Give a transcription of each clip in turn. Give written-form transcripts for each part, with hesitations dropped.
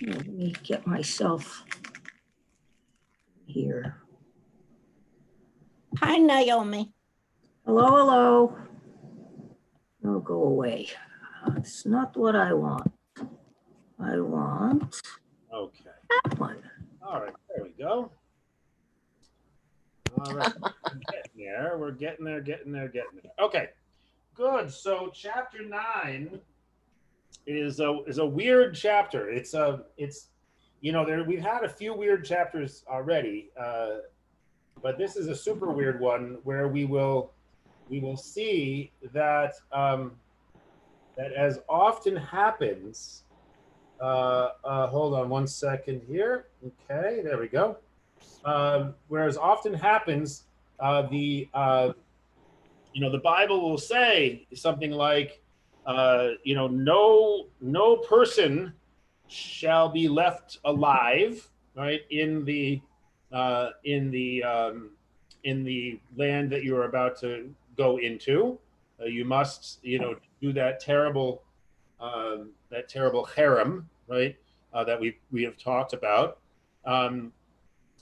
Let me get myself here. Hi, Naomi. Hello, hello. No, go away. It's not what I want. I want Okay. that one. All right. There we go. All right. We're getting there. Okay. Good. So chapter 9 is a weird chapter. It's we've had a few weird chapters already, but this is a super weird one where we will see that that as often happens. Hold on one second here. Okay, there we go. Whereas often happens, the Bible will say something like, no person shall be left alive, right, in the land that you're about to go into. You must, do that terrible harem, right, that we have talked about.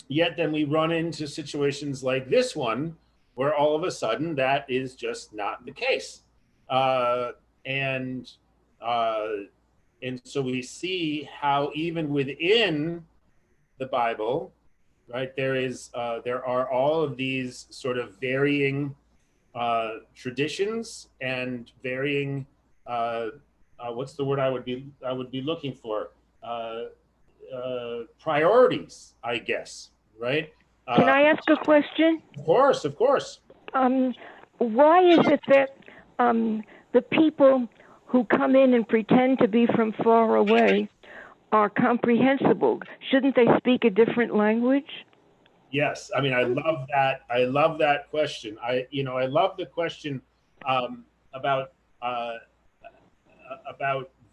Yet then we run into situations like this one, where all of a sudden that is just not the case, and uh, so we see how even within the Bible, right, there are all of these sort of varying traditions and varying what's the word I would be looking for, priorities, I guess, right? Can I ask a question? Of course. Why is it that the people who come in and pretend to be from far away are comprehensible? Shouldn't they speak a different language? Yes, I mean, I love that question. I love the question about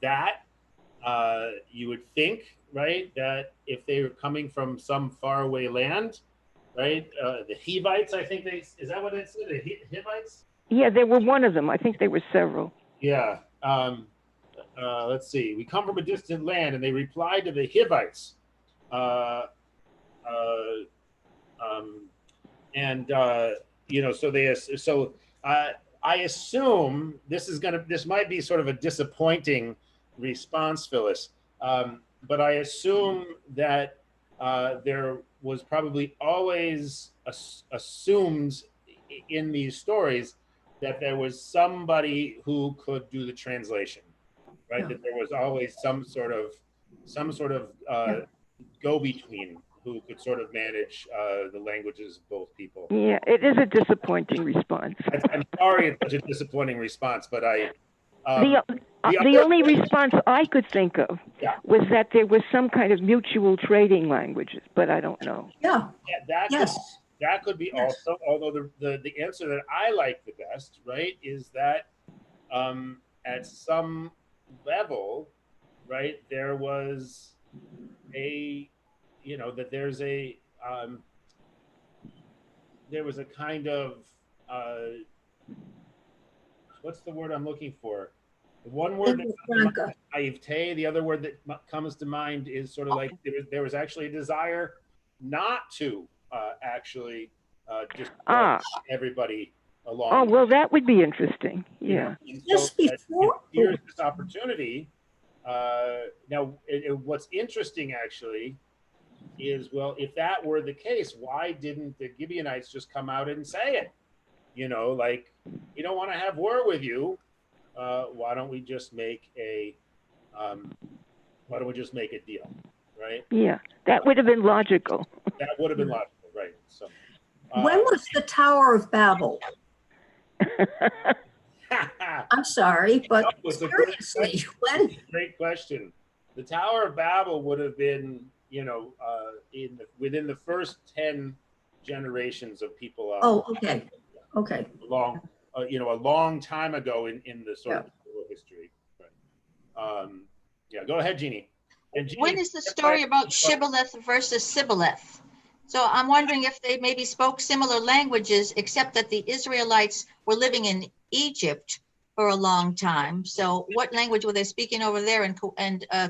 that. You would think, right, that if they were coming from some faraway land, right, the Hivites, I think is that what it's, the Hivites? Yeah, they were one of them. I think there were several. Yeah. Let's see. We come from a distant land, and they replied to the Hivites. I assume this might be sort of a disappointing response, Phyllis, but I assume that there was probably always assumed in these stories that there was somebody who could do the translation, right? Yeah. That there was always some sort of go-between who could sort of manage the languages of both people. Yeah, it is a disappointing response. I'm sorry it's such a disappointing response, but the only response I could think of was that there was some kind of mutual trading languages, but I don't know. Yeah. That could be also, although the answer that I like the best, right, is that at some level, right, there was there was a kind of what's the word I'm looking for? The one word that naivete, the other word that comes to mind is sort of like there was actually a desire not to actually just everybody along. Oh, well, that would be interesting. Yeah. Just before here's this opportunity. Now, what's interesting actually is, well, if that were the case, why didn't the Gibeonites just come out and say it? Like, we don't want to have war with you. Why don't we just make a deal, right? Yeah, that would have been logical. That would have been logical, right? So, when was the Tower of Babel? I'm sorry, but seriously, when? Great question. The Tower of Babel would have been, within the first 10 generations of people. Okay. A long time ago in the sort of history. Right. Go ahead, Jeannie. When is the story about Shibboleth versus Sibboleth? So I'm wondering if they maybe spoke similar languages, except that the Israelites were living in Egypt for a long time. So what language were they speaking over there and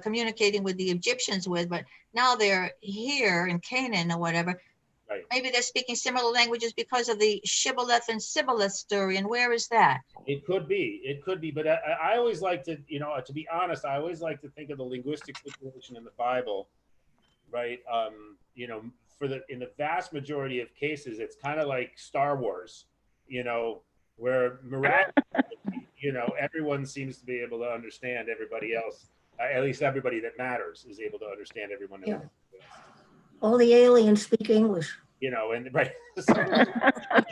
communicating with the Egyptians with? But now they're here in Canaan or whatever. Right. Maybe they're speaking similar languages because of the Shibboleth and Sibboleth story. And where is that? It could be, but I always like to, to be honest, I always like to think of the linguistic situation in the Bible, right? In the vast majority of cases, it's kind of like Star Wars, where miraculously, everyone seems to be able to understand everybody else. At least everybody that matters is able to understand everyone else. All the aliens speak English. And right. So,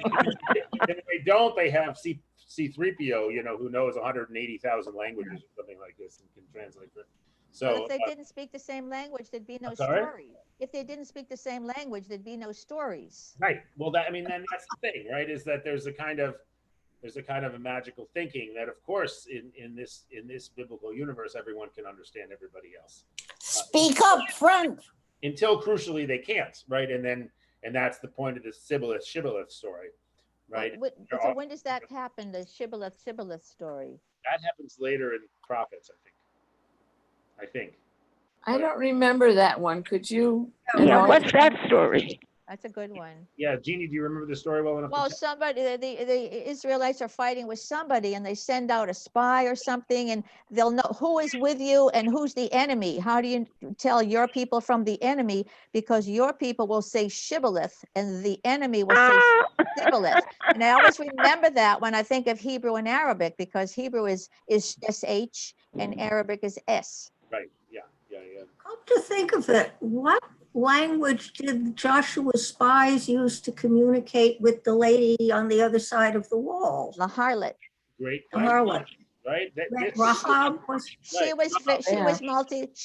if they don't, they have C3PO, who knows 180,000 languages or something like this and can translate it. So Well, if they didn't speak the same language, there'd be no sorry? stories. If they didn't speak the same language, there'd be no stories. right. Well, then that's the thing, right? Is that there's a kind of a magical thinking that, of course, in this biblical universe, everyone can understand everybody else. Speak up front. Until crucially they can't, right? And that's the point of the Shibboleth story, right? So when does that happen, the Shibboleth story? That happens later in Prophets, I think. I don't remember that one. Could you? Yeah, what's that story? That's a good one. Yeah, Jeannie, do you remember the story well enough? Well, somebody, the Israelites are fighting with somebody and they send out a spy or something and they'll know who is with you and who's the enemy. How do you tell your people from the enemy? Because your people will say Shibboleth and the enemy will say Sibboleth. And I always remember that when I think of Hebrew and Arabic, because Hebrew is SH and Arabic is S. Right, yeah. Come to think of it, what language did Joshua's spies use to communicate with the lady on the other side of the wall? The harlot. Great The question, harlot. right? Rahab was, She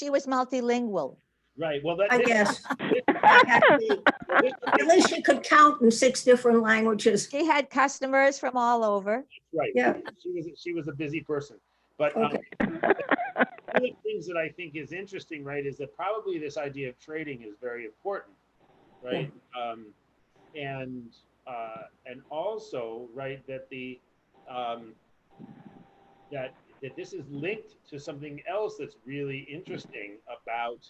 was multilingual. Right. Well, I guess. At least she could count in 6 different languages. She had customers from all over. right. Yeah. She was a busy person, but Okay. one of the things that I think is interesting, right, is that probably this idea of trading is very important, right? And also, right, that that this is linked to something else that's really interesting about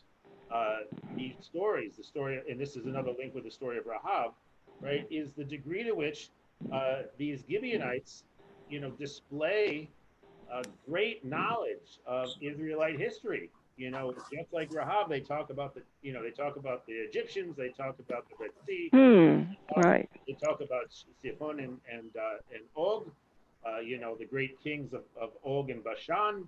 these stories. The story, and this is another link with the story of Rahab, right, is the degree to which these Gibeonites, display great knowledge of Israelite history. Just like Rahab, they talk about the Egyptians, they talk about the Red Sea, Right. they talk about Sihon and Og, the great kings of Og and Bashan,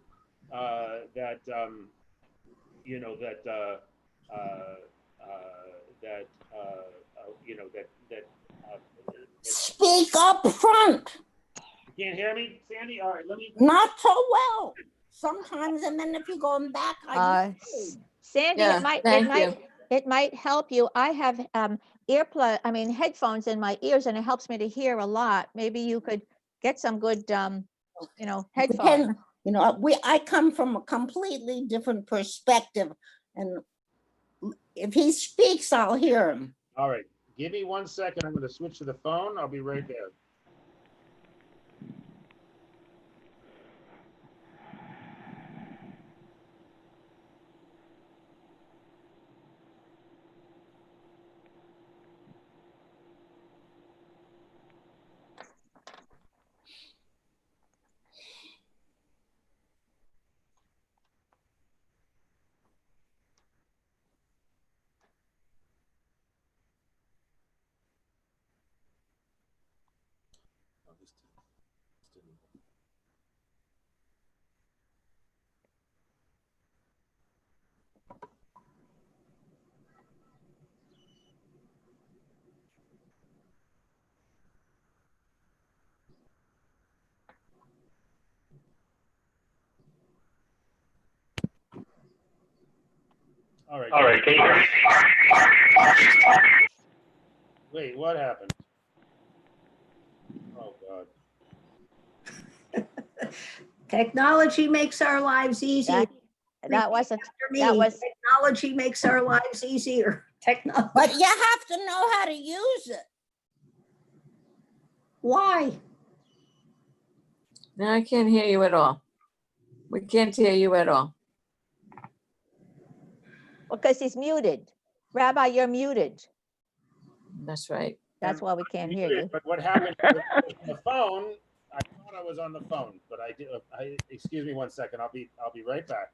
Speak up front. You can't hear me, Sandy? All right, let me. Not so well. Sometimes, and then if you're going back, Sandy, Yeah, it might help you. I have headphones in my ears, and it helps me to hear a lot. Maybe you could get some good, headphones. I come from a completely different perspective, and if he speaks, I'll hear him. All right, give me 1 second. I'm going to switch to the phone. I'll be right there. All right. Can you hear me? Wait, what happened? Oh, God. Technology makes our lives easier. Technology makes our lives easier. Technology. But you have to know how to use it. Why? No, I can't hear you at all. We can't hear you at all. Because he's muted. Rabbi, you're muted. That's right. That's why we can't hear you. But what happened on the phone? I thought I was on the phone, but I did. Excuse me one second. I'll be right back.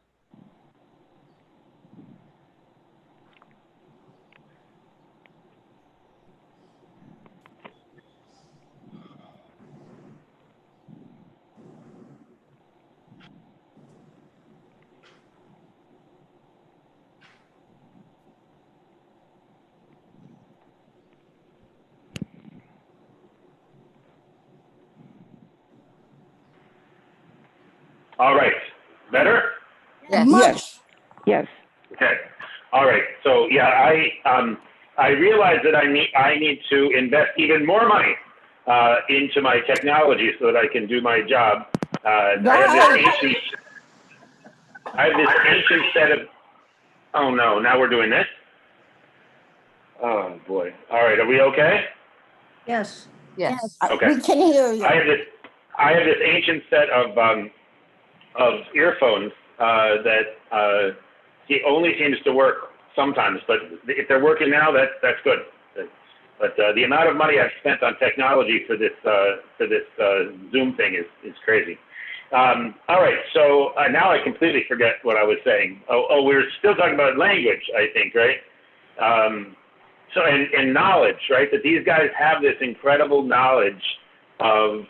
All right. Better? Yes. Much. Yes. Okay. All right. So yeah, I realize that I need to invest even more money into my technology so that I can do my job. I have this ancient set of. Oh no! Now we're doing this. Oh boy! All right. Are we okay? Yes. Yes. Okay. We can hear you. I have this ancient set of earphones that it only seems to work sometimes, but if they're working now, that's good. But the amount of money I've spent on technology for this Zoom thing is crazy. All right, so now I completely forget what I was saying. Oh, we were still talking about language, I think, right? So and knowledge, right? That these guys have this incredible knowledge of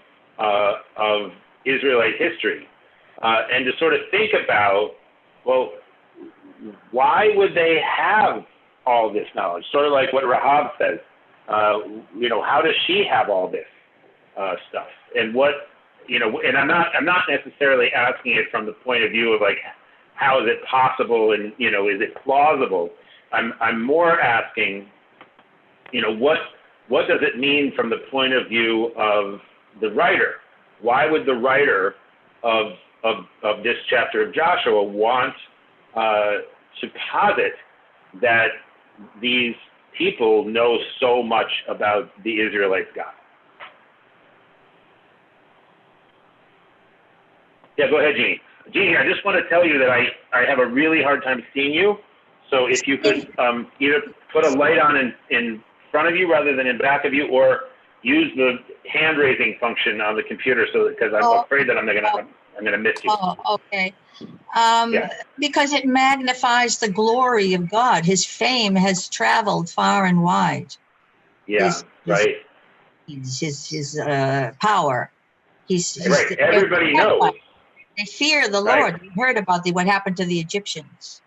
Israelite history, and to sort of think about, well, why would they have all this knowledge? Sort of like what Rahab says. How does she have all this stuff? And what, and I'm not necessarily asking it from the point of view of like, how is it possible and, is it plausible? I'm more asking, what does it mean from the point of view of the writer? Why would the writer of this chapter of Joshua want to posit that these people know so much about the Israelites' God? Yeah, go ahead, Jeannie. Jeannie, I just want to tell you that I have a really hard time seeing you. So if you could either put a light on in front of you rather than in back of you, or use the hand raising function on the computer, because I'm afraid that I'm gonna miss you. Oh, okay. Because it magnifies the glory of God. His fame has traveled far and wide. Yeah, right. His power. He's Right. Everybody knows. They fear the Right. Lord. We heard about what happened to the Egyptians.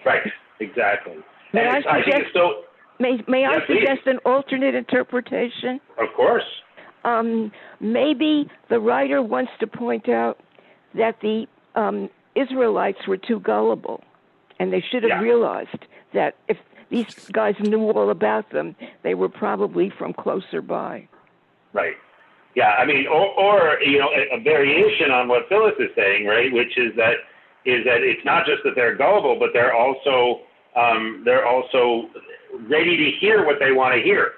Right. Exactly. May And I I think it's so. May I Yeah, please. suggest an alternate interpretation? Of course. Maybe the writer wants to point out that the Israelites were too gullible, and they should have realized that if these guys knew all about them, they were probably from closer by. Right. Yeah. I mean, or a variation on what Phyllis is saying, right? Which is that it's not just that they're gullible, but they're also ready to hear what they want to hear.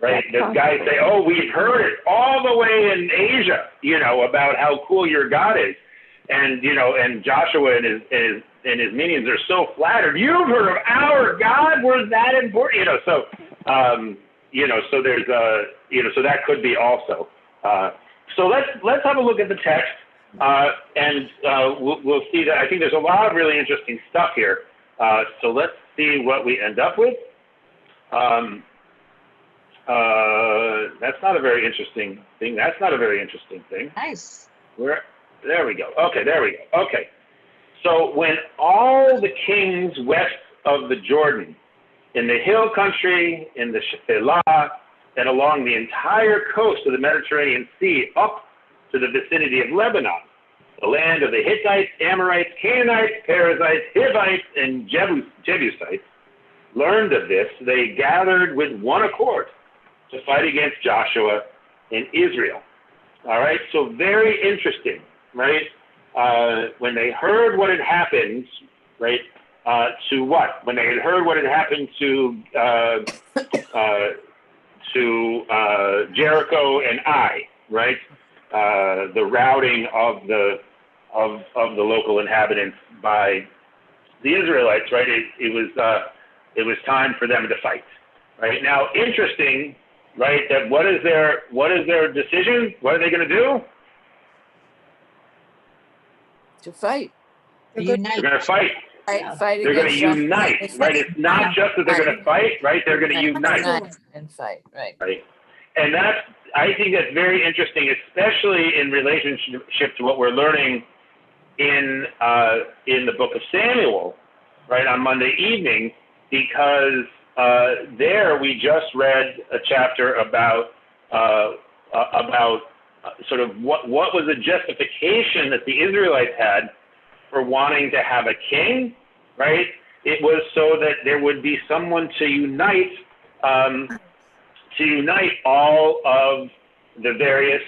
Right. The guys say, "Oh, we've heard it all the way in Asia, about how cool your God is," and and Joshua and his minions are so flattered. You've heard of our God? We're that important, So, so there's so that could be also. So let's have a look at the text, and we'll see that. I think there's a lot of really interesting stuff here. So let's see what we end up with. That's not a very interesting thing. That's not a very interesting thing. Nice. There we go. Okay, there we go. Okay. So when all the kings west of the Jordan, in the hill country, in the Shephelah, and along the entire coast of the Mediterranean Sea up to the vicinity of Lebanon, the land of the Hittites, Amorites, Canaanites, Perizzites, Hivites, and Jebusites, learned of this, they gathered with one accord to fight against Joshua and Israel. All right, so very interesting, right? When they heard what had happened, right, to what? When they had heard what had happened to Jericho and Ai, right? the routing of the local inhabitants by the Israelites, right? It was time for them to fight, right? Now, interesting, right? That what is their decision? What are they going to do? To fight. They're good. Unite. They're going to fight. Fight They're going to against Joshua. unite, right? It's not just that they're going to fight, right? They're going to unite. And fight, right. Right. And I think that's very interesting, especially in relationship to what we're learning in the book of Samuel, right, on Monday evening, because there we just read a chapter about sort of what was the justification that the Israelites had for wanting to have a king, right? It was so that there would be someone to unite all of the various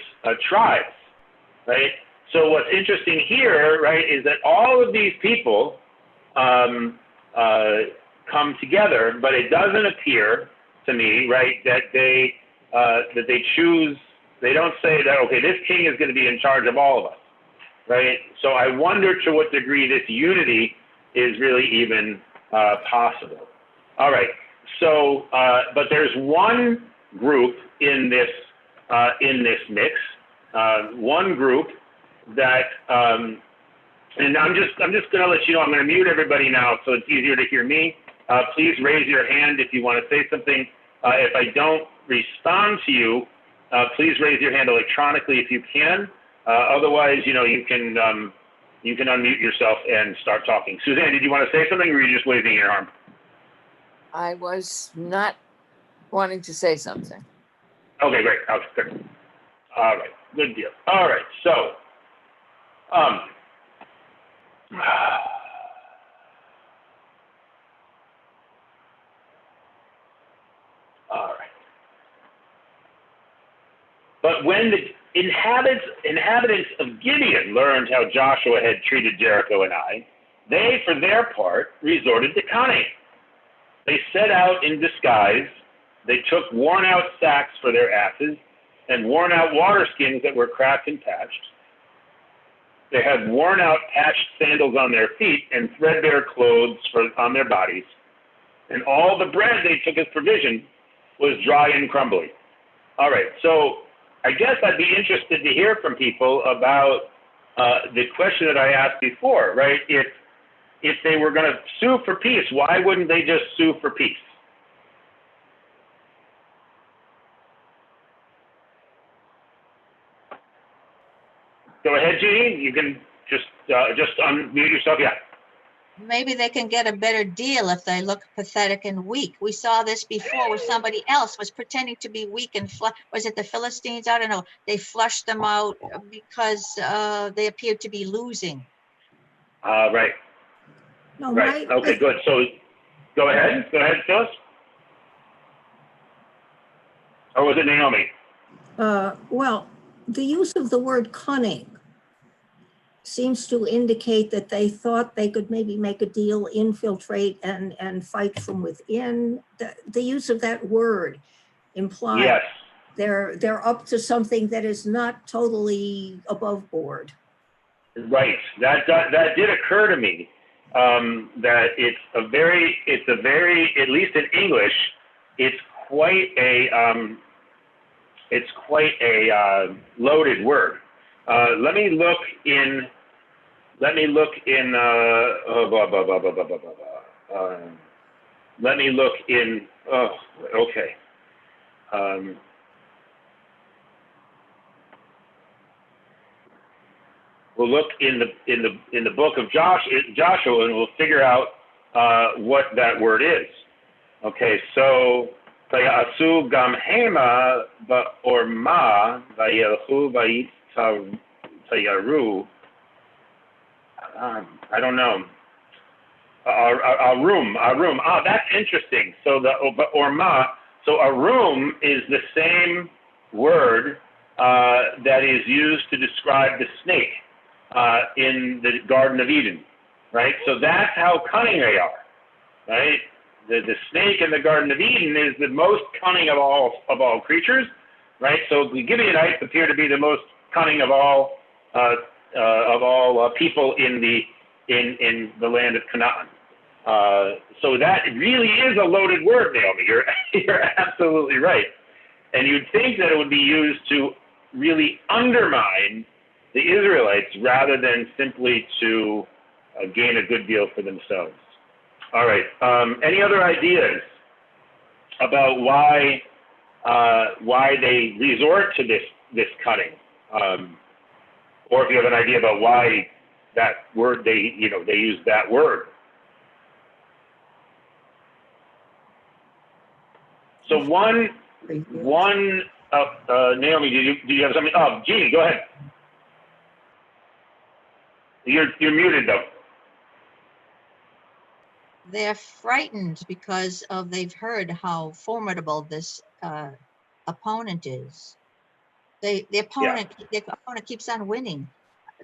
tribes, right? So what's interesting here, right, is that all of these people come together, but it doesn't appear to me, right, that they choose. They don't say that, okay, this king is going to be in charge of all of us, right? So I wonder to what degree this unity is really even possible. All right. So, but there's one group in this mix, one group that, and I'm just going to let you know, I'm going to mute everybody now so it's easier to hear me. Please raise your hand if you want to say something. If I don't respond to you, please raise your hand electronically if you can. Otherwise, you can unmute yourself and start talking. Suzanne, did you want to say something, or were you just waving your arm? I was not wanting to say something. Okay, great. Okay, good. All right, good deal. All right, so, all right. But when the inhabitants of Gibeon learned how Joshua had treated Jericho and Ai, they, for their part, resorted to cunning. They set out in disguise. They took worn-out sacks for their asses and worn-out water skins that were cracked and patched. They had worn-out patched sandals on their feet and threadbare clothes on their bodies. And all the bread they took as provision was dry and crumbly. All right, so I guess I'd be interested to hear from people about the question that I asked before, right? If they were going to sue for peace, why wouldn't they just sue for peace? Go ahead, Jeannie. You can just unmute yourself. Yeah. Maybe they can get a better deal if they look pathetic and weak. We saw this before where somebody else was pretending to be weak and was it the Philistines? I don't know. They flushed them out because they appeared to be losing. Right. No, Right. Okay, good. So go ahead. Go ahead, Phyllis. Or was it Naomi? Well, the use of the word cunning seems to indicate that they thought they could maybe make a deal, infiltrate and fight from within. The use of that word implies Yes. they're up to something that is not totally above board. Right. That did occur to me. That it's a very, at least in English, it's quite a loaded word. Let me look in. Let me look in. Oh, okay. We'll look in the book of Joshua, and we'll figure out what that word is. Okay, so Vayasu gam hema ba'orma vayelchu vayitayaru. I don't know. Arum. That's interesting. So the orma. So arum is the same word that is used to describe the snake in the Garden of Eden, right? So that's how cunning they are, right? The snake in the Garden of Eden is the most cunning of all creatures, right? So the Gibeonites appear to be the most cunning of all people in the land of Canaan. So that really is a loaded word, Naomi. You're absolutely right. And you'd think that it would be used to really undermine the Israelites rather than simply to gain a good deal for themselves. All right. Any other ideas about why they resort to this cutting, or if you have an idea about why that word they use that word? So one Naomi, do you have something? Oh, Jeannie, go ahead. You're muted though. They're frightened because they've heard how formidable this opponent is. The opponent keeps on winning.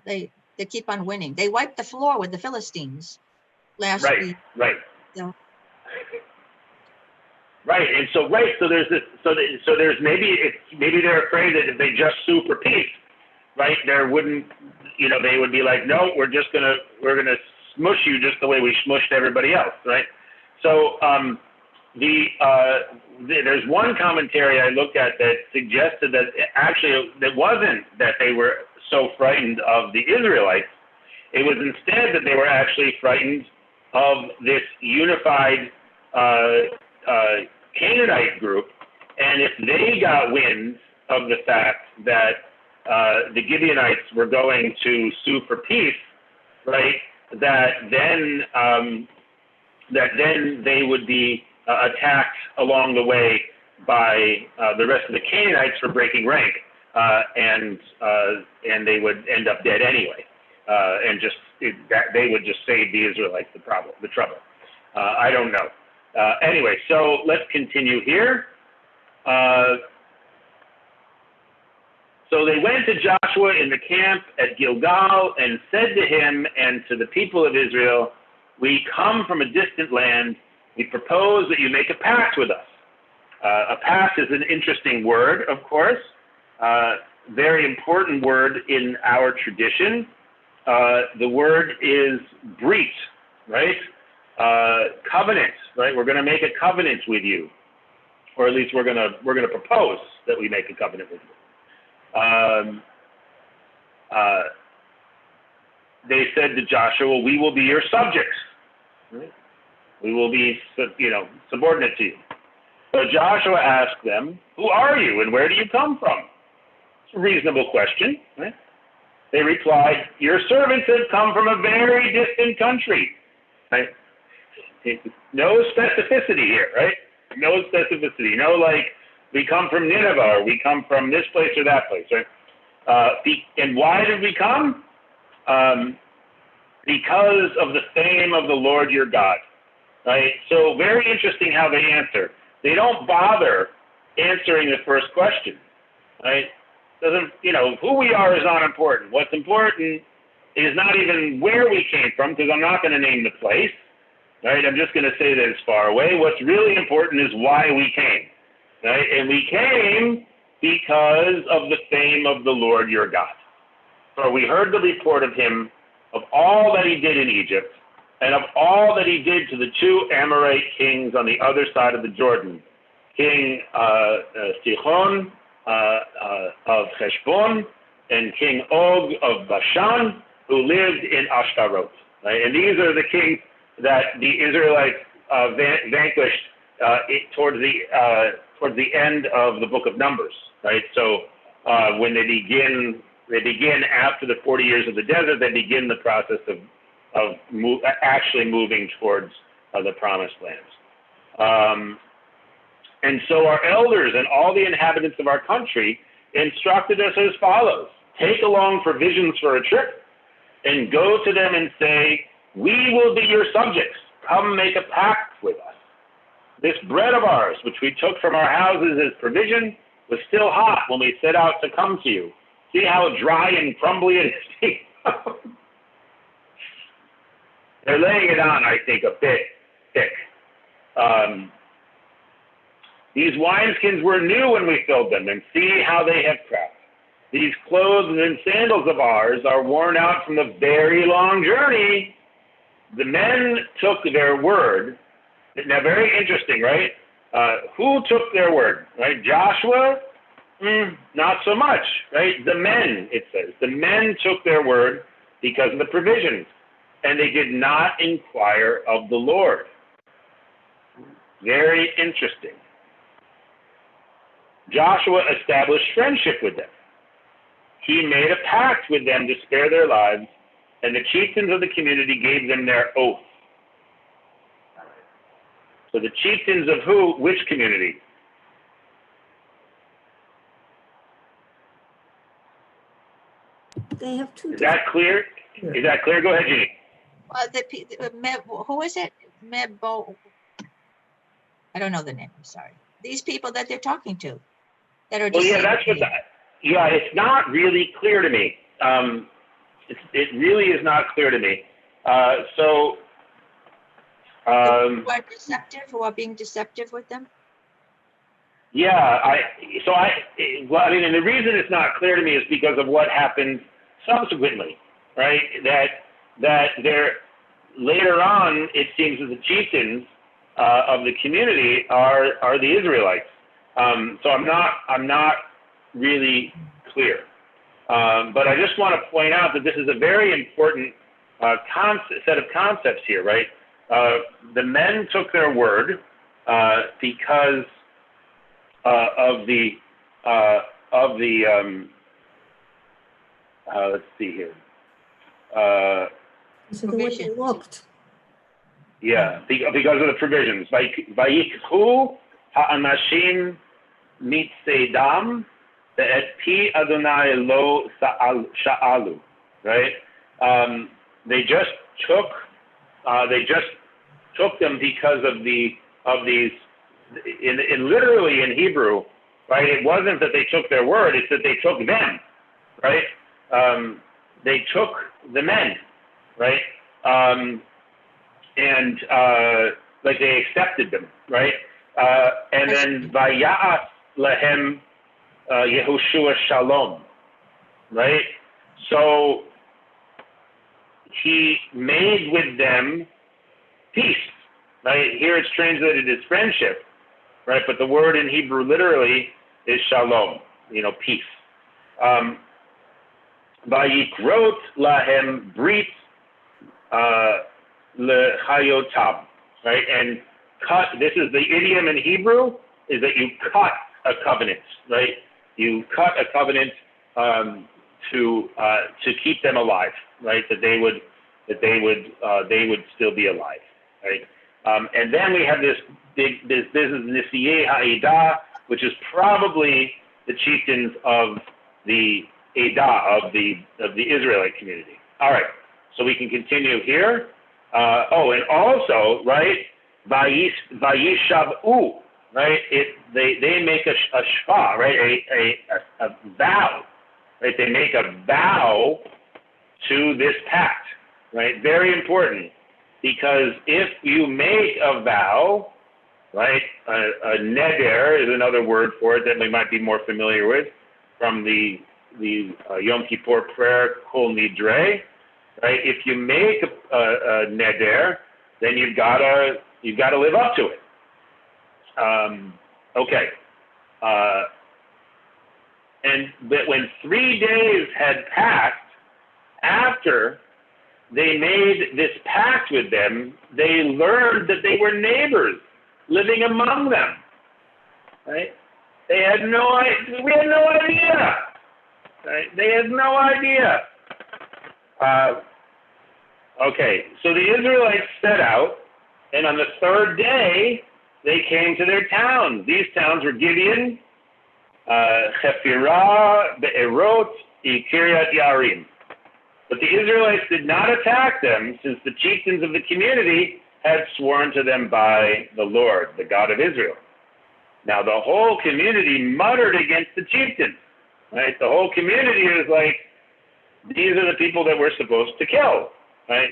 They keep on winning. They wiped the floor with the Philistines last week. Right. So. Right, and so there's this. So there's maybe they're afraid that if they just sue for peace, right? There wouldn't, they would be like, no, we're gonna smush you just the way we smushed everybody else, right? So there's one commentary I looked at that suggested that actually it wasn't that they were so frightened of the Israelites. It was instead that they were actually frightened of this unified Canaanite group, and if they got wind of the fact that the Gibeonites were going to sue for peace, right, that then they would be attacked along the way by the rest of the Canaanites for breaking rank, and they would end up dead anyway, and they would just save the Israelites the trouble. I don't know. Anyway, so let's continue here. So they went to Joshua in the camp at Gilgal and said to him and to the people of Israel, we come from a distant land. We propose that you make a pact with us. A pact is an interesting word, of course. Very important word in our tradition. The word is brit, right? Covenant, right? We're going to make a covenant with you, or at least we're going to propose that we make a covenant with you. They said to Joshua, "We will be your subjects. Right? We will be, subordinate to you." So Joshua asked them, "Who are you, and where do you come from?" It's a reasonable question, right? They replied, "Your servants have come from a very distant country." Right? No specificity here, right? No specificity. No, like, we come from Nineveh, or we come from this place or that place, right? And why did we come? Because of the fame of the Lord your God, right? So very interesting how they answer. They don't bother answering the first question, right? Doesn't, who we are is not important. What's important is not even where we came from, because I'm not going to name the place, right? I'm just going to say that it's far away. What's really important is why we came, right? And we came because of the fame of the Lord your God. For we heard the report of him, of all that he did in Egypt, and of all that he did to the two Amorite kings on the other side of the Jordan, King Sihon of Heshbon, and King Og of Bashan, who lived in Ashtaroth. Right? And these are the kings that the Israelites vanquished towards the end of the book of Numbers. Right? So when they begin after the 40 years of the desert, they begin the process of actually moving towards the promised land. And so our elders and all the inhabitants of our country instructed us as follows: take along provisions for a trip and go to them and say, we will be your subjects. Come make a pact with us. This bread of ours, which we took from our houses as provision, was still hot when we set out to come to you. See how dry and crumbly it is? They're laying it on, I think, a bit thick. These wineskins were new when we filled them, and see how they have cracked. these clothes and sandals of ours are worn out from the very long journey. The men took their word. Now, very interesting, right? Who took their word, right? Joshua? Not so much, right? The men, it says. The men took their word because of the provisions, and they did not inquire of the Lord. Very interesting. Joshua established friendship with them. He made a pact with them to spare their lives, and the chieftains of the community gave them their oath. So the chieftains of who? Which community? They have two. Is that clear? Is that clear? Go ahead, Jeannie. Who is it? Mebo. I don't know the name. I'm sorry. These people that they're talking to, that are. Well, yeah, that's what. It's not really clear to me. It really is not clear to me. Who are deceptive? Who are being deceptive with them? Yeah, and the reason it's not clear to me is because of what happened subsequently, right? That there later on, it seems that the chieftains of the community are the Israelites. So I'm not really clear, but I just want to point out that this is a very important set of concepts here, right? The men took their word because of the let's see here. So the way they looked. Yeah, because of the provisions. Vayikhu ha'anashim mitzeidam ve'et pi Adonai lo sha'alu. Right? They just took them because of these. In literally in Hebrew, right? It wasn't that they took their word; it's that they took them, right? They took the men, right? And like they accepted them, right? And then vaya'as lehem Yehoshua shalom, right? So he made with them peace, right? Here it's translated as friendship, right? But the word in Hebrew literally is shalom, peace. Vayikrot lahem brit lechayotam, right? And cut, this is the idiom in Hebrew, is that you cut a covenant, right? You cut a covenant to keep them alive, right? That they would still be alive, right? And then we have this business Nisiyeh Ha'edah, which is probably the chieftains of the Edah, of the Israelite community. All right, so we can continue here. And also, right, Vayishavu, right? They make a shva, right? A vow, right? They make a vow to this pact, right? Very important, because if you make a vow, right? A neder is another word for it that we might be more familiar with from the Yom Kippur prayer, Kol Nidre, right? If you make a neder, then you've got to live up to it. Okay. But when 3 days had passed after they made this pact with them, they learned that they were neighbors living among them. Right? We had no idea. Right? They had no idea. Okay, so the Israelites set out, and on the third day, they came to their towns. These towns were Gibeon, Chephirah, Be'erot, Kiryat Yarim. But the Israelites did not attack them, since the chieftains of the community had sworn to them by the Lord, the God of Israel. Now the whole community muttered against the chieftains, right? The whole community is like, these are the people that we're supposed to kill, right?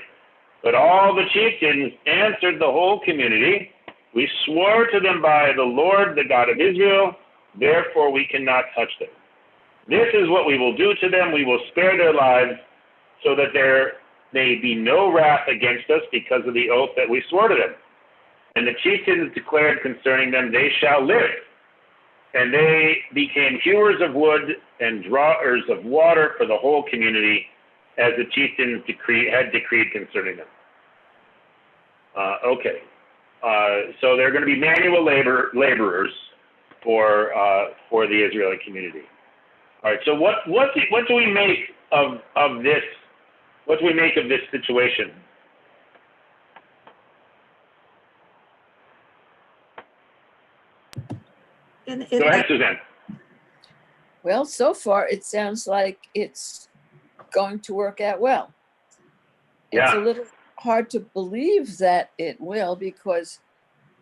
But all the chieftains answered the whole community, we swore to them by the Lord, the God of Israel, therefore we cannot touch them. This is what we will do to them. We will spare their lives so that there may be no wrath against us because of the oath that we swore to them. And the chieftains declared concerning them, they shall live. And they became hewers of wood and drawers of water for the whole community, as the chieftains had decreed concerning them. Okay. So they're going to be manual laborers for the Israeli community. All right. So what do we make of this? What do we make of this situation? Go ahead, Suzanne. Well, so far it sounds like it's going to work out well. It's a Yeah. little hard to believe that it will, because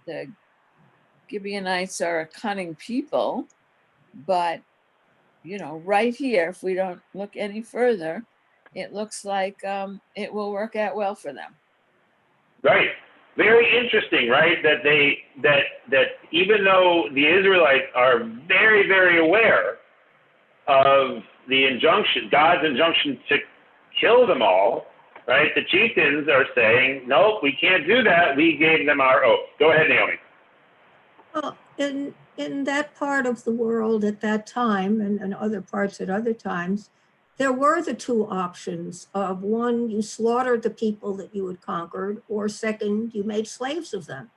the Gibeonites are a cunning people, but right here, if we don't look any further, it looks like it will work out well for them. Right. Very interesting, right? That even though the Israelites are very, very aware of the injunction, God's injunction to kill them all, right? The chieftains are saying, nope, we can't do that. We gave them our oath. Go ahead, Naomi. Well, in that part of the world at that time, and other parts at other times, there were the two options of one, you slaughtered the people that you had conquered, or second, you made slaves of them.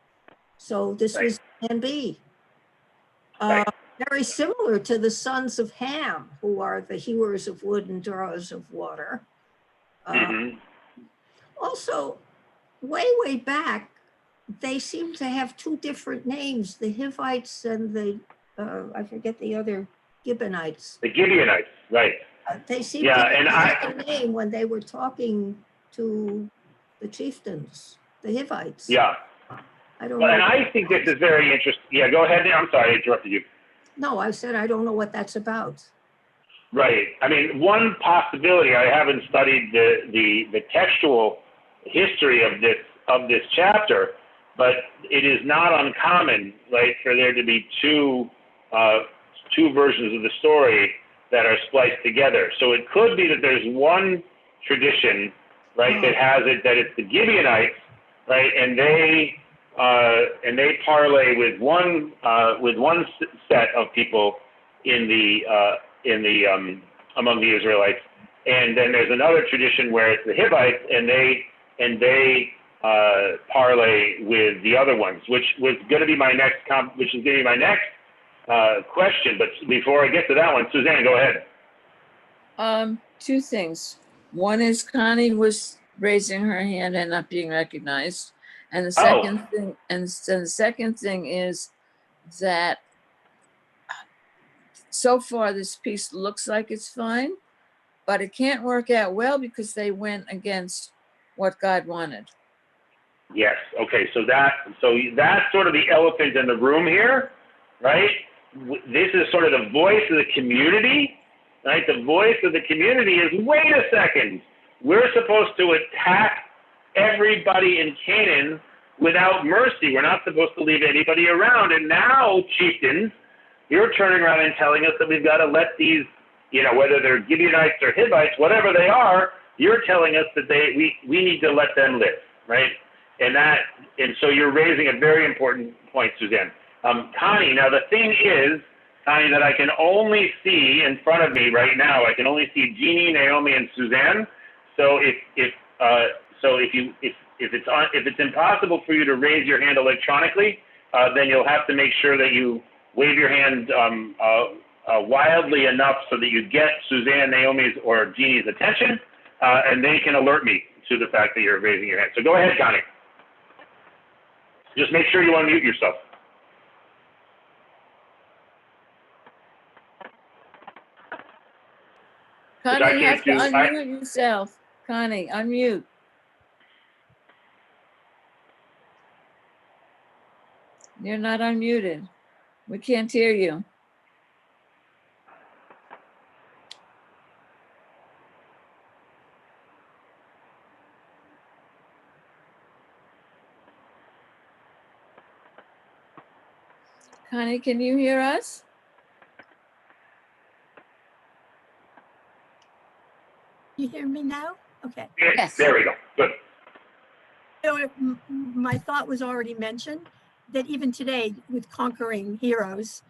So this Right. was plan B. Right. Very similar to the sons of Ham, who are the hewers of wood and drawers of water. Mhm. Also, way back, they seem to have two different names, the Hivites and the, I forget the other, Gibeonites. The Gibeonites, right. They seem Yeah, to have and a I- second name when they were talking to the chieftains, the Hivites. Yeah. I don't Well, and know. I think this is very interesting. Yeah, go ahead. I'm sorry, I interrupted you. No, I said I don't know what that's about. Right. I mean, one possibility, I haven't studied the textual history of this chapter, but it is not uncommon, right, for there to be two versions of the story that are spliced together. So it could be that there's one tradition, right, that has it, that it's the Gibeonites, right, and they parlay with one set of people among the Israelites, and then there's another tradition where it's the Hivites, and they parlay with the other ones, which was going to be my next question. But before I get to that one, Suzanne, go ahead. Two things. One is Connie was raising her hand and not being recognized, and the second thing is that so far this piece looks like it's fine, but it can't work out well because they went against what God wanted. Yes. Okay. So that's sort of the elephant in the room here, right? This is sort of the voice of the community, right? The voice of the community is, wait a second, we're supposed to attack everybody in Canaan without mercy. We're not supposed to leave anybody around. And now, chieftains, you're turning around and telling us that we've got to let these, whether they're Gibeonites or Hivites, whatever they are, you're telling us that we need to let them live, right? And so you're raising a very important point, Suzanne. Connie, now the thing is, Connie, that I can only see in front of me right now, I can only see Jeannie, Naomi, and Suzanne. So if it's impossible for you to raise your hand electronically, then you'll have to make sure that you wave your hand wildly enough so that you get Suzanne, Naomi's, or Jeannie's attention, and they can alert me to the fact that you're raising your hand. So go ahead, Connie. Just make sure you unmute yourself. Connie, you have to unmute yourself. Connie, unmute. You're not unmuted. We can't hear you. Connie, can you hear us? You hear me now? Okay. Yes. There we go. Good. So my thought was already mentioned that even today with conquering heroes,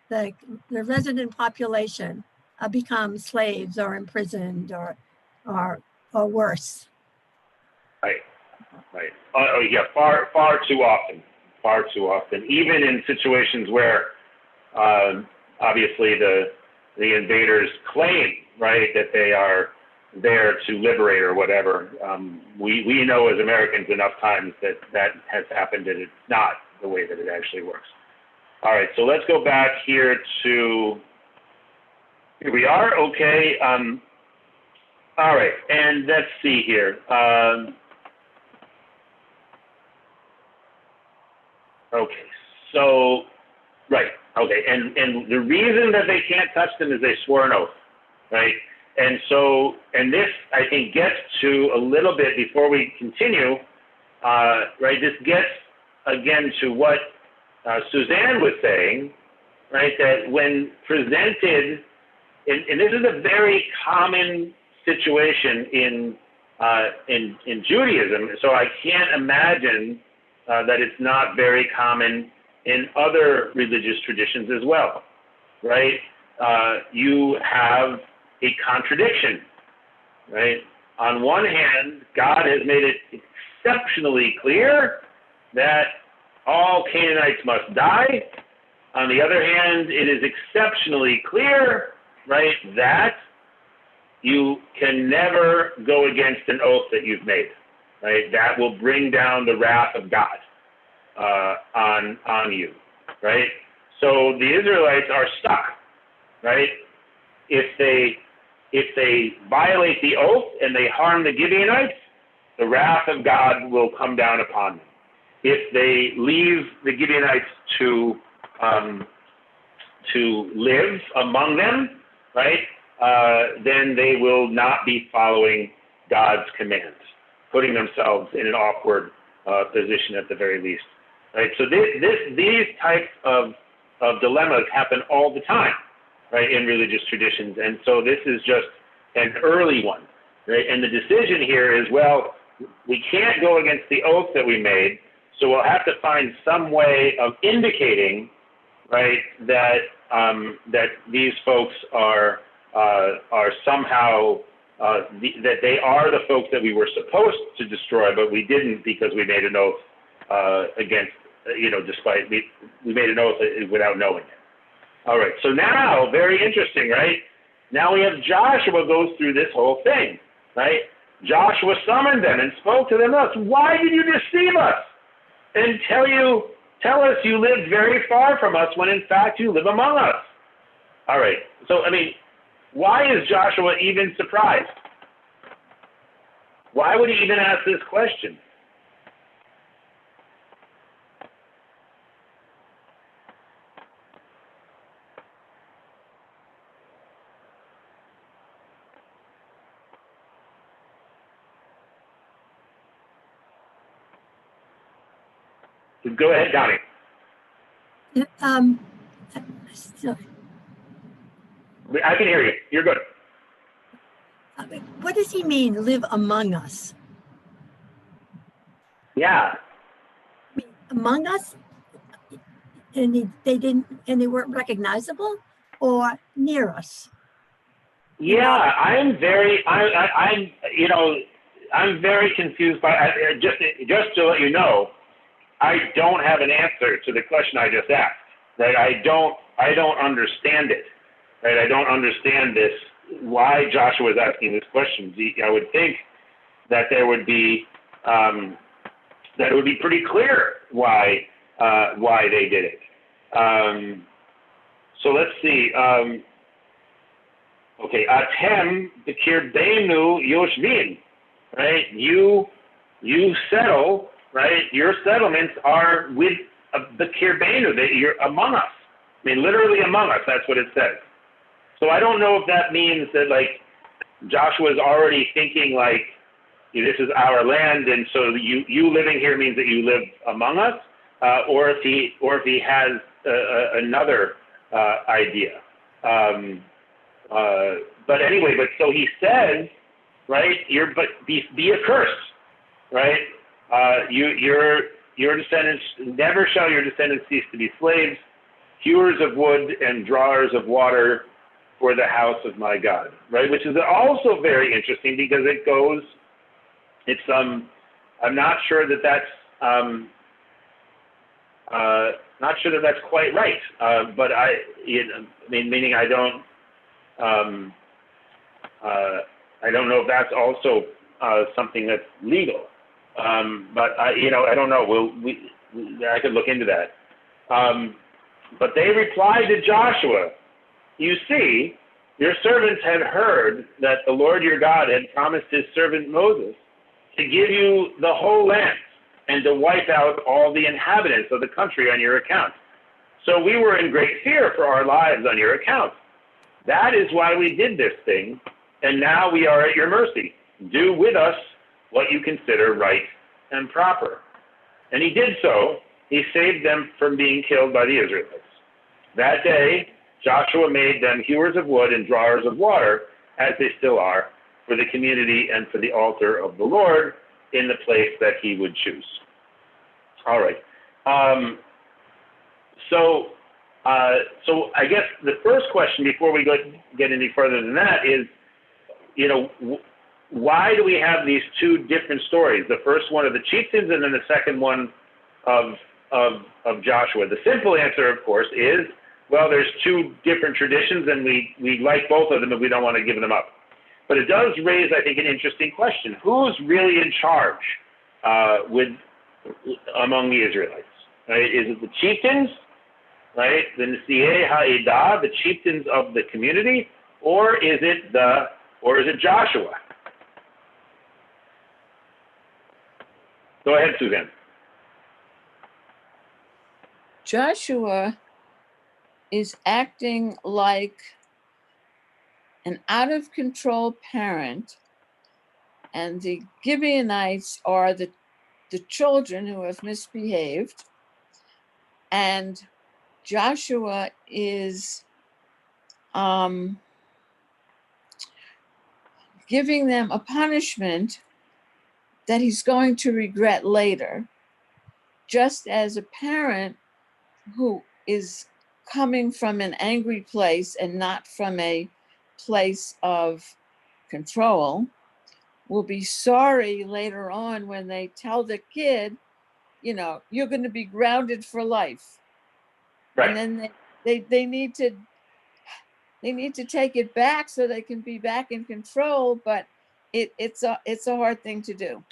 the resident population become slaves or imprisoned or worse. Right. Right. Yeah. Far too often. Far too often. Even in situations where, obviously the invaders claim, right, that they are there to liberate or whatever. We know as Americans enough times that has happened, and it's not the way that it actually works. All right, so let's go back here to, here we are, okay. All right, and let's see here. Okay, so, right, okay, and the reason that they can't touch them is they swore an oath, right? And so, and this, I think, gets to a little bit, before we continue, right, this gets, again, to what Suzanne was saying, right, that when presented, and this is a very common situation in Judaism, so I can't imagine that it's not very common in other religious traditions as well, right? You have a contradiction, right? On one hand, God has made it exceptionally clear that all Canaanites must die. On the other hand, it is exceptionally clear, right, that you can never go against an oath that you've made, right? That will bring down the wrath of God on you, right? So the Israelites are stuck, right? If they violate the oath and they harm the Gibeonites, the wrath of God will come down upon them. If they leave the Gibeonites to live among them, right, then they will not be following God's commands, putting themselves in an awkward position at the very least, right? So these types of dilemmas happen all the time, right, in religious traditions, and so this is just an early one, right? And the decision here is, well, we can't go against the oath that we made, so we'll have to find some way of indicating, right, that that these folks are somehow that they are the folks that we were supposed to destroy, but we didn't because we made an oath against, despite we made an oath without knowing it. All right, so now, very interesting, right? Now we have Joshua goes through this whole thing, right? Joshua summoned them and spoke to them thus, why did you deceive us and tell us you lived very far from us when in fact you live among us? All right, so I mean, why is Joshua even surprised? Why would he even ask this question? Go ahead, Donnie. So, I can hear you. You're good. what does he mean, live among us? Yeah. I mean, among us? And they weren't recognizable, or near us? Yeah, I'm very confused by just to let you know, I don't have an answer to the question I just asked. Right? I don't understand it. Right? I don't understand this. Why Joshua is asking this question? I would think that there would be that it would be pretty clear why they did it. So let's see. Okay, Atem b'kirbeinu yoshvin, right? You settle, right? Your settlements are with the kirbeinu, that you're among us. I mean, literally among us. That's what it says. So I don't know if that means that like Joshua is already thinking like, this is our land, and so you living here means that you live among us, or if he has another idea. But anyway, so he says, right? But be accursed, right? Your descendants, never shall your descendants cease to be slaves, hewers of wood and drawers of water for the house of my God, right? Which is also very interesting because I'm not sure that that's quite right. But meaning I don't know if that's also something that's legal. But I don't know. I could look into that. But they replied to Joshua, "You see, your servants had heard that the Lord your God had promised his servant Moses to give you the whole land and to wipe out all the inhabitants of the country on your account. So we were in great fear for our lives on your account. That is why we did this thing, and now we are at your mercy. Do with us what you consider right and proper." And he did so. He saved them from being killed by the Israelites. That day, Joshua made them hewers of wood and drawers of water, as they still are, for the community and for the altar of the Lord in the place that he would choose. All right. So I guess the first question before we get any further than that is, why do we have these two different stories? The first one of the chieftains and then the second one of Joshua. The simple answer, of course, is, well, there's two different traditions and we like both of them and we don't want to give them up. But it does raise, I think, an interesting question. Who's really in charge among the Israelites? Right? Is it the chieftains, right? The Nesi'e Ha'edah, the chieftains of the community, or is it Joshua? Go ahead, Suzanne. Joshua is acting like an out-of-control parent, and the Gibeonites are the children who have misbehaved, and Joshua is giving them a punishment that he's going to regret later, just as a parent who is coming from an angry place and not from a place of control will be sorry later on when they tell the kid, you're going to be grounded for life. Right. And then they need to take it back so they can be back in control, but it's a hard thing to do.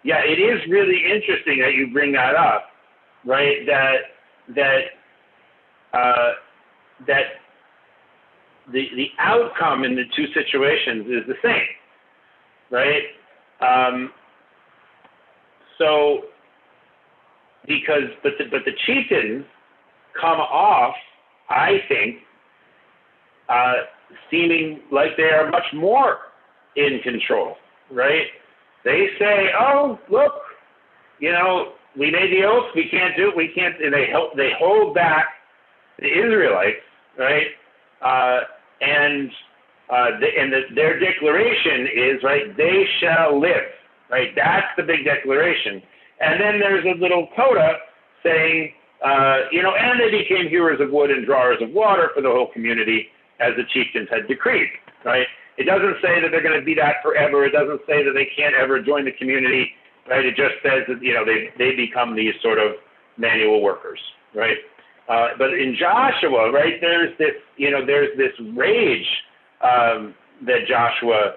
Yeah, it is really interesting that you bring that up, right? That the outcome in the two situations is the same, right? But the chieftains come off, I think, seeming like they are much more in control, right? They say, "Oh, look, we made the oath. We can't do it. We can't." And they hold back the Israelites, right? Their declaration is, right, they shall live, right? That's the big declaration. And then there's a little coda saying, and they became hewers of wood and drawers of water for the whole community as the chieftains had decreed, right? It doesn't say that they're going to be that forever. It doesn't say that they can't ever join the community, right? It just says that, they become these sort of manual workers, right? But in Joshua, right, there's this rage that Joshua,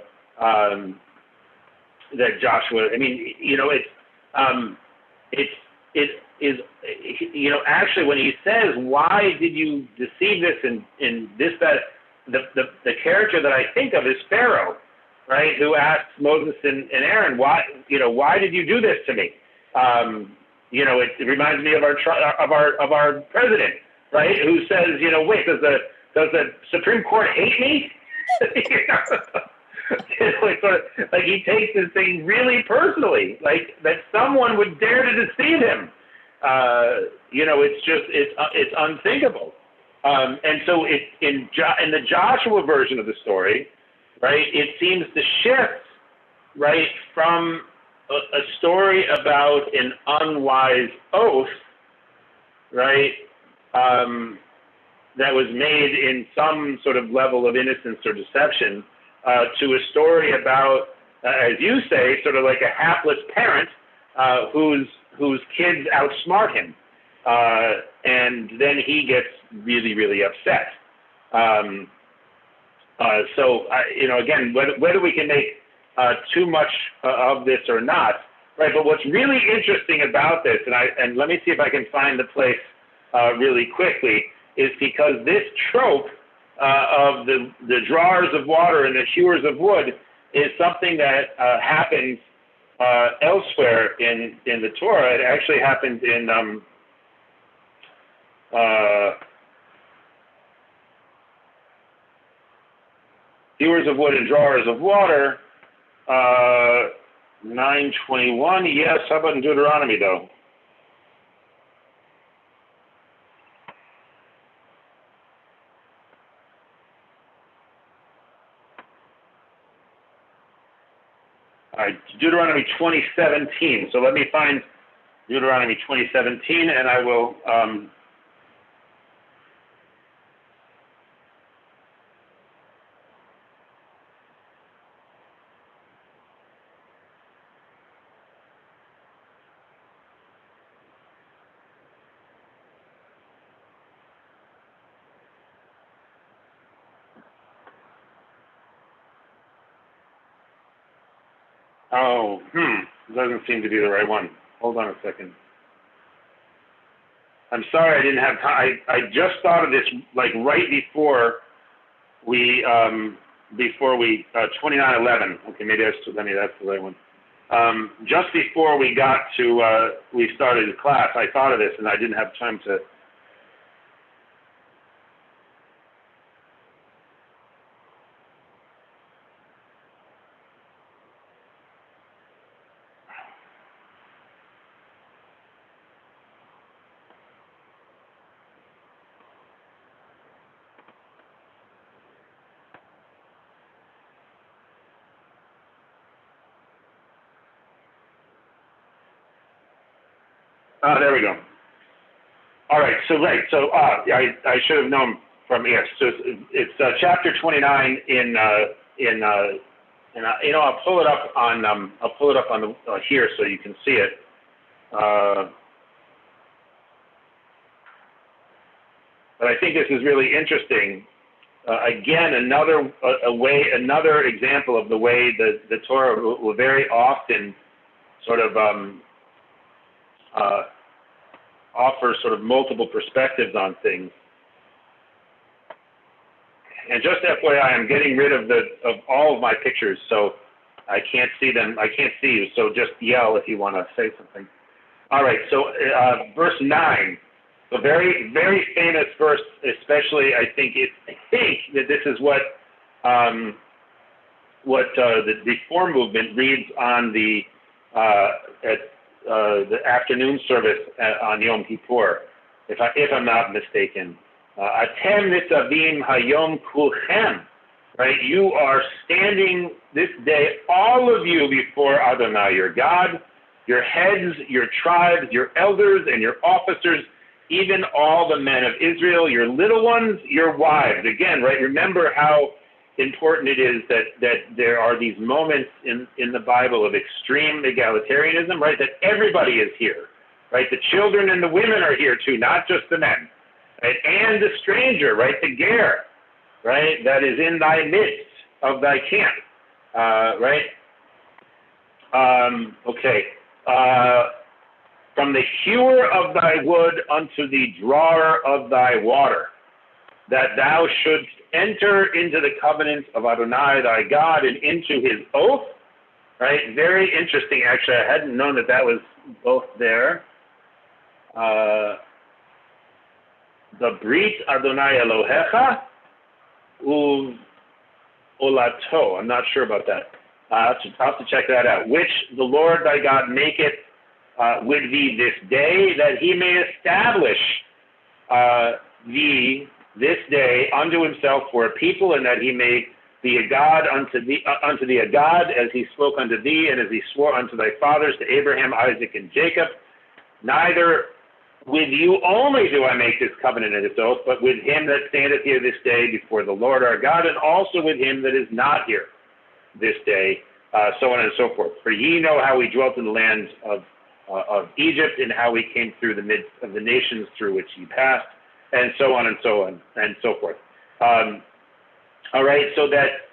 actually when he says, "Why did you deceive this in this, that," the character that I think of is Pharaoh, right? Who asks Moses and Aaron, "Why did you do this to me?" It reminds me of our president, right? Who says, "Wait, does the Supreme Court hate me?" Like he takes this thing really personally, like that someone would dare to deceive him. It's unthinkable. And so in the Joshua version of the story, right? It seems to shift, right, from a story about an unwise oath, right, that was made in some sort of level of innocence or deception, to a story about, as you say, sort of like a hapless parent whose kids outsmart him, and then he gets really, really upset. Again, whether we can make too much of this or not, right? But what's really interesting about this, and let me see if I can find the place really quickly, is because this trope of the drawers of water and the hewers of wood is something that happens elsewhere in the Torah. It actually happens in hewers of wood and drawers of water, 9:21. Yes, how about in Deuteronomy though? All right, Deuteronomy 20:17. So let me find Deuteronomy 20:17, and I will. Doesn't seem to be the right one. Hold on a second. I'm sorry, I didn't have time. I just thought of this like right before we 29:11. Okay, maybe that's the right one. Just before we got to we started class, I thought of this and I didn't have time to. There we go. All right. So I should have known from yes. So it's chapter 29 I'll pull it up on the here so you can see it. But I think this is really interesting. Again, another example of the way the Torah will very often sort of offer sort of multiple perspectives on things. And just FYI, I'm getting rid of all of my pictures, so I can't see them. I can't see you, so just yell if you want to say something. All right, so verse 9, a very, very famous verse, especially I think that this is what the Reform movement reads on the afternoon service on Yom Kippur, if I'm not mistaken. Atem nitzavim hayom kulchem, right? You are standing this day, all of you, before Adonai, your God, your heads, your tribes, your elders, and your officers, even all the men of Israel, your little ones, your wives. Again, right? Remember how important it is that there are these moments in the Bible of extreme egalitarianism, right? That everybody is here, right? The children and the women are here too, not just the men, right? And the stranger, right? The ger, right? That is in thy midst of thy camp, right? From the hewer of thy wood unto the drawer of thy water, that thou shouldst enter into the covenant of Adonai thy God and into his oath, right? Very interesting, actually. I hadn't known that was both there. The Brit Adonai Elohecha uv olato. I'm not sure about that. I'll have to check that out. Which the Lord thy God maketh with thee this day, that he may establish thee this day unto himself for a people, and that he may the Agad unto the Agad, as he spoke unto thee, and as he swore unto thy fathers, to Abraham, Isaac, and Jacob. Neither with you only do I make this covenant and this oath, but with him that standeth here this day before the Lord our God, and also with him that is not here this day, so on and so forth. For ye know how we dwelt in the land of Egypt, and how we came through the midst of the nations through which ye passed, and so on and so on and so forth. All right, so that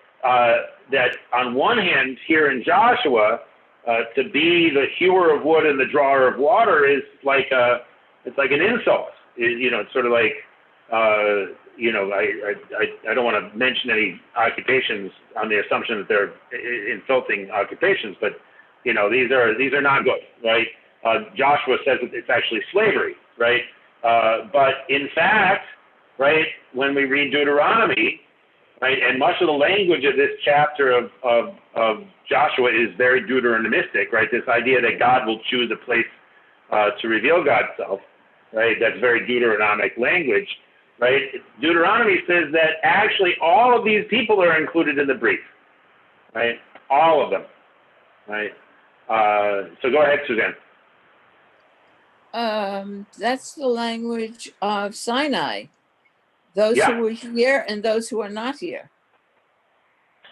on one hand, here in Joshua, to be the hewer of wood and the drawer of water is like it's like an insult. It's sort of like I don't want to mention any occupations on the assumption that they're insulting occupations, but these are not good, right? Joshua says that it's actually slavery, right? But in fact, right, when we read Deuteronomy, right, and much of the language of this chapter of Joshua is very Deuteronomistic, right? This idea that God will choose a place to reveal God's self, right? That's very Deuteronomic language, right? Deuteronomy says that actually all of these people are included in the brief, right? All of them, right? So go ahead, Suzanne. That's the language of Sinai. Those Yeah. who were here and those who are not here.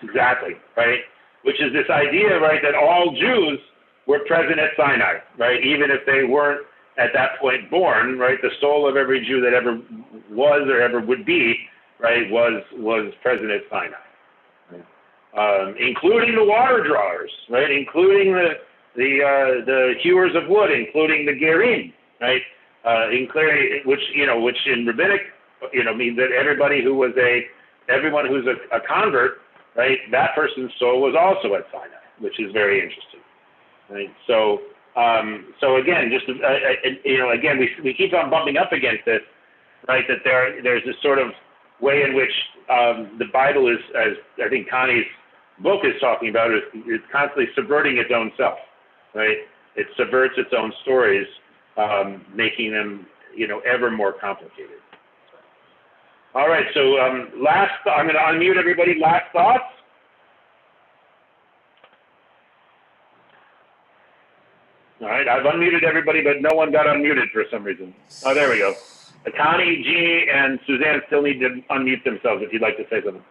Exactly, right? Which is this idea, right, that all Jews were present at Sinai, right? Even if they weren't at that point born, right? The soul of every Jew that ever was or ever would be, right, was present at Sinai, right? Including the water drawers, right? Including the hewers of wood, including the gerim, right? Including which in rabbinic, means that everyone who's a convert, right? That person's soul was also at Sinai, which is very interesting, right? So again, just again, we keep on bumping up against this, right? That there's this sort of way in which the Bible is, as I think Connie's book is talking about, is constantly subverting its own self, right? It subverts its own stories, making them ever more complicated. All right, so I'm going to unmute everybody. Last thoughts? All right, I've unmuted everybody, but no one got unmuted for some reason. Oh, there we go. Connie, Jeannie, and Suzanne still need to unmute themselves if you'd like to say something.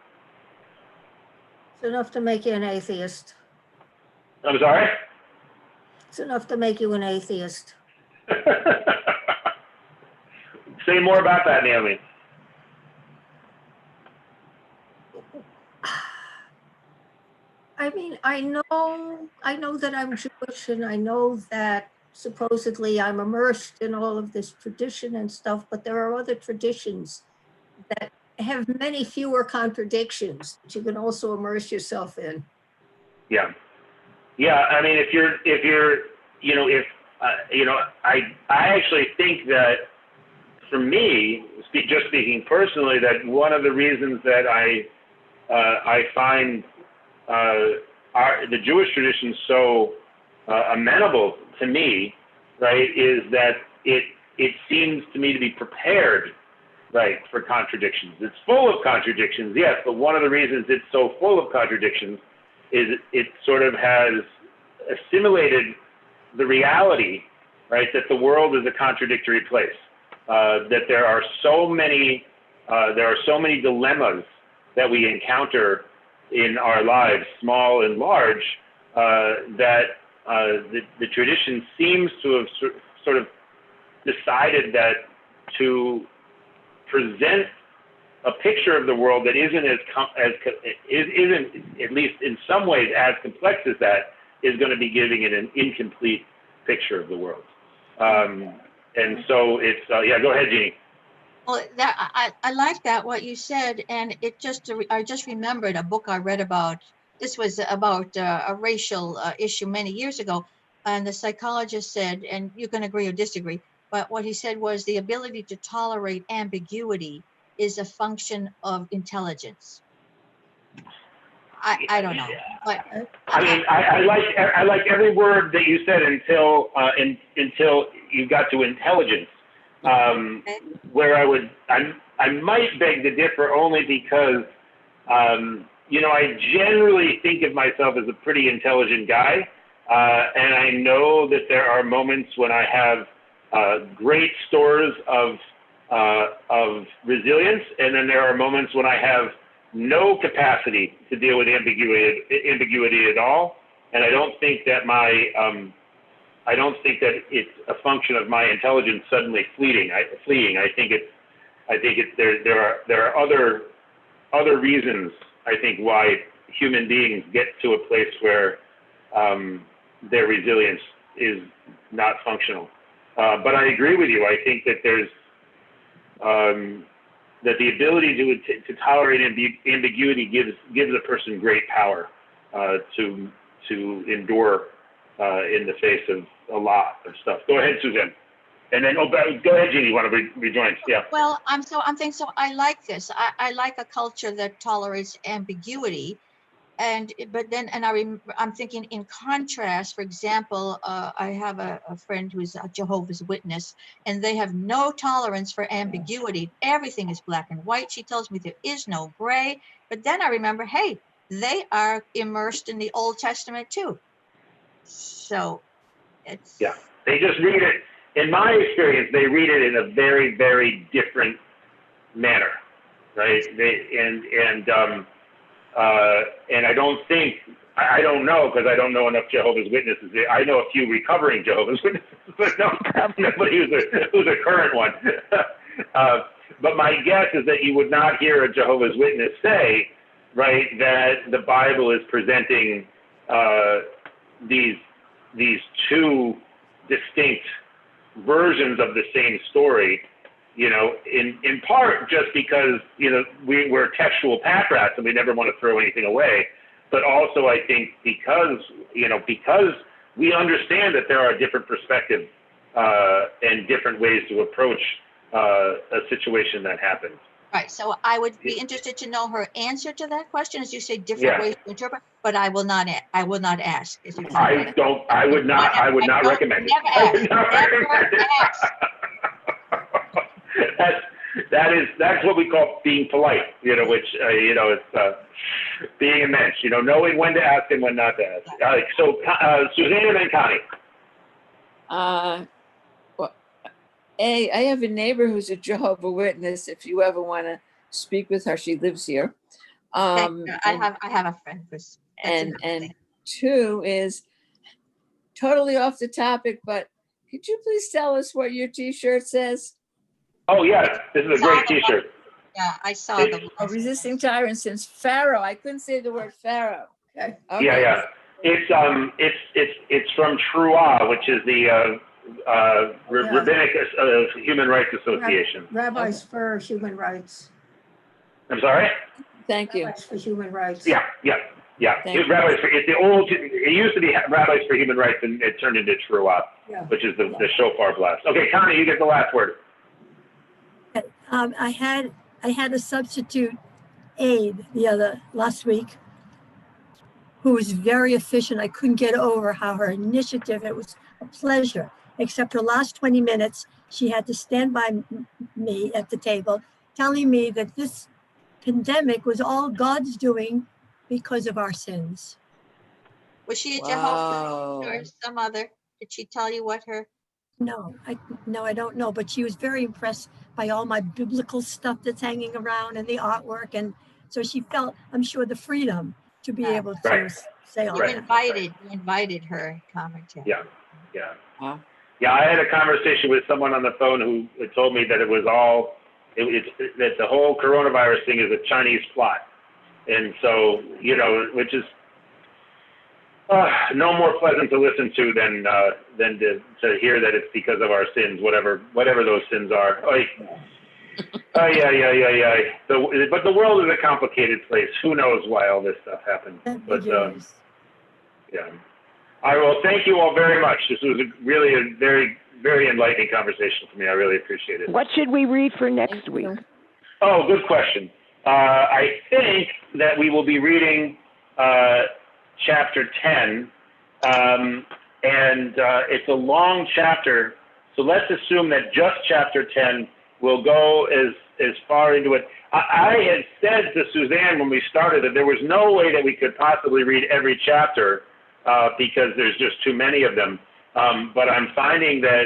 It's enough to make you an atheist. I'm sorry? It's enough to make you an atheist. Say more about that, Naomi. I mean, I know that I'm Jewish, and I know that supposedly I'm immersed in all of this tradition and stuff, but there are other traditions that have many fewer contradictions that you can also immerse yourself in. Yeah. I mean, I actually think that for me, just speaking personally, that one of the reasons that I find the Jewish tradition so amenable to me, right, is that it seems to me to be prepared, right, for contradictions. It's full of contradictions, yes, but one of the reasons it's so full of contradictions is it sort of has assimilated the reality, right, that the world is a contradictory place, that there are so many dilemmas that we encounter in our lives, small and large, that the tradition seems to have sort of decided that to present a picture of the world that isn't at least in some ways as complex as that, is going to be giving it an incomplete picture of the world. And so it's yeah. Go ahead, Jeannie. Well, I like that, what you said, and I just remembered a book I read about. This was about a racial issue many years ago, and the psychologist said, and you can agree or disagree, but what he said was the ability to tolerate ambiguity is a function of intelligence. I don't know, but I mean, I like every word that you said until you got to intelligence. Where I might beg to differ only because I generally think of myself as a pretty intelligent guy. And I know that there are moments when I have great stores of resilience, and then there are moments when I have no capacity to deal with ambiguity at all. And I don't think that it's a function of my intelligence suddenly fleeing. I think there are other reasons, I think, why human beings get to a place where their resilience is not functional. But I agree with you. I think that there's that the ability to tolerate ambiguity gives a person great power to endure in the face of a lot of stuff. Go ahead, Suzanne. And then, go ahead, Jeannie. You want to rejoin? Yeah. Well, I'm thinking, so I like this. I like a culture that tolerates ambiguity. I'm thinking in contrast, for example, I have a friend who's a Jehovah's Witness, and they have no tolerance for ambiguity. Everything is black and white. She tells me there is no gray. But then I remember, hey, they are immersed in the Old Testament too. So it's. Yeah, they just read it. In my experience, they read it in a very, very different manner, right? And I don't know, because I don't know enough Jehovah's Witnesses. I know a few recovering Jehovah's Witnesses, but nobody who's a current one. But my guess is that you would not hear a Jehovah's Witness say, right, that the Bible is presenting these two distinct versions of the same story, in part just because, we're textual pack rats and we never want to throw anything away. But also I think because we understand that there are different perspectives and different ways to approach a situation that happens. Right. So I would be interested to know her answer to that question, as you say, different ways to interpret, but I will not ask. I would not recommend it. Never ask. That's what we call being polite, which, it's being immense, knowing when to ask and when not to ask. So Suzanne and Connie. I have a neighbor who's a Jehovah's Witness. If you ever want to speak with her, she lives here. I have a friend who's. And two is totally off the topic, but could you please tell us what your T-shirt says? Oh yes, this is a great T-shirt. Yeah, I saw the Resisting Tyrants since Pharaoh. I couldn't say the word Pharaoh. Okay. Okay. Yeah. It's from TRUA, which is the Rabbinic Human Rights Association. Rabbis for Human Rights. I'm sorry? Thank you. Rabbis for Human Rights. Yeah. Thank you. It used to be Rabbis for Human Rights, and it turned into TRUA, which is the shofar blast. Okay, Connie, you get the last word. I had a substitute aide last week who was very efficient. I couldn't get over how her initiative, it was a pleasure, except her last 20 minutes, she had to stand by me at the table telling me that this pandemic was all God's doing because of our sins. Was she a Jehovah's or some other? Did she tell you what her? No, I don't know, but she was very impressed by all my biblical stuff that's hanging around and the artwork. And so she felt, I'm sure, the freedom to be able to say all that. You invited her commentary. Yeah. Wow. Yeah, I had a conversation with someone on the phone who told me that it was all, that the whole coronavirus thing is a Chinese plot. And so, which is no more pleasant to listen to than to hear that it's because of our sins, whatever those sins are. Yeah. But the world is a complicated place. Who knows why all this stuff happened? But yeah. All right. Well, thank you all very much. This was really a very, very enlightening conversation for me. I really appreciate it. What should we read for next week? Oh, good question. I think that we will be reading chapter 10, and it's a long chapter. So let's assume that just chapter 10 we'll go as far into it. I had said to Suzanne when we started that there was no way that we could possibly read every chapter because there's just too many of them. But I'm finding that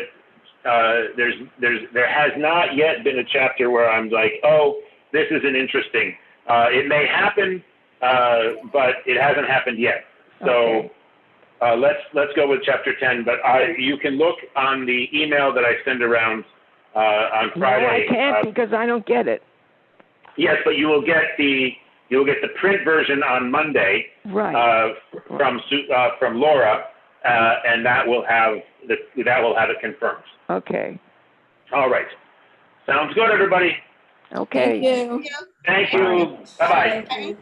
there has not yet been a chapter where I'm like, oh, this isn't interesting. It may happen, but it hasn't happened yet. So let's go with chapter 10. But you can look on the email that I send around on Friday. No, I can't because I don't get it. Yes, but you will get the print version on Monday Right. from Laura, and that will have it confirmed. Okay. All right. Sounds good, everybody. Okay. Thank you. Thank you. Bye bye. Okay.